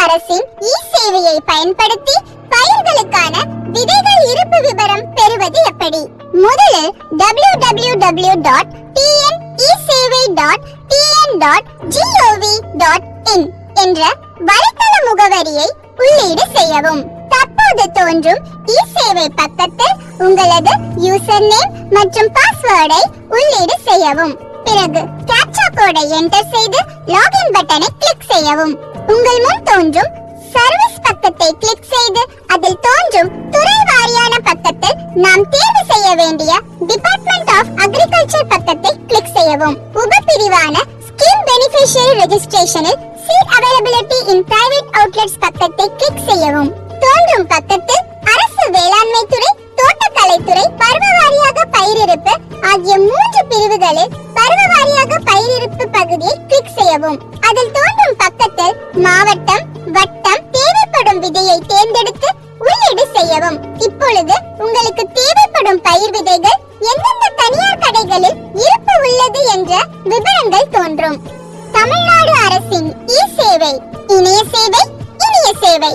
அரசின் சேவையை பயன்படுத்தி பயிர்களுக்கான விதைகள் இருப்பு விவரம் பெறுவது எப்படி? முதலில் www.tnesevai.tn.gov.in என்ற வலைத்தள முகவரியை உள்ளீடு செய்யவும். தற்போது தோன்றும் சேவை பக்கத்தில் உங்களது யூசர் நேம் மற்றும் பாஸ்வேர்டை உள்ளீடு செய்யவும். பிறகு கேப்சா கோடை என்டர் செய்து லாகின் பட்டனை கிளிக் செய்யவும். உங்கள் முன் தோன்றும் சர்வீஸ் பக்கத்தை கிளிக் செய்து அதில் தோன்றும் துறை வாரியான பக்கத்தில் நாம் தேர்வு செய்ய வேண்டிய டிபார்ட்மெண்ட் ஆஃப் அக்ரிகல்ச்சர் பக்கத்தை கிளிக் செய்யவும். உபபிரிவான ஸ்கீம் பெனிஃபிஷியரி ரெஜிஸ்ட்ரேஷனில் seat availability in private outlets பக்கத்தை கிளிக் செய்யவும். தோன்றும் பக்கத்தில் அரசு வேளாண்மை துறை, தோட்டக்கலைத்துறை, பருவவாரியாக பயிரிருப்பு ஆகிய 3 பிரிவுகளில் பருவவாரியாக பயிரிருப்பு பகுதியை கிளிக் செய்யவும். அதில் தோன்றும் பக்கத்தில் மாவட்டம், வட்டம், தேவைப்படும் விதையை தேர்ந்தெடுத்து உள்ளீடு செய்யவும். இப்பொழுது உங்களுக்கு தேவைப்படும் பயிர் விதைகள் எந்தெந்த தனியார் கடைகளில் இருப்பு உள்ளது என்ற விவரங்கள் தோன்றும். தமிழ்நாடு அரசின் சேவை, இணைய சேவை, இனிய சேவை.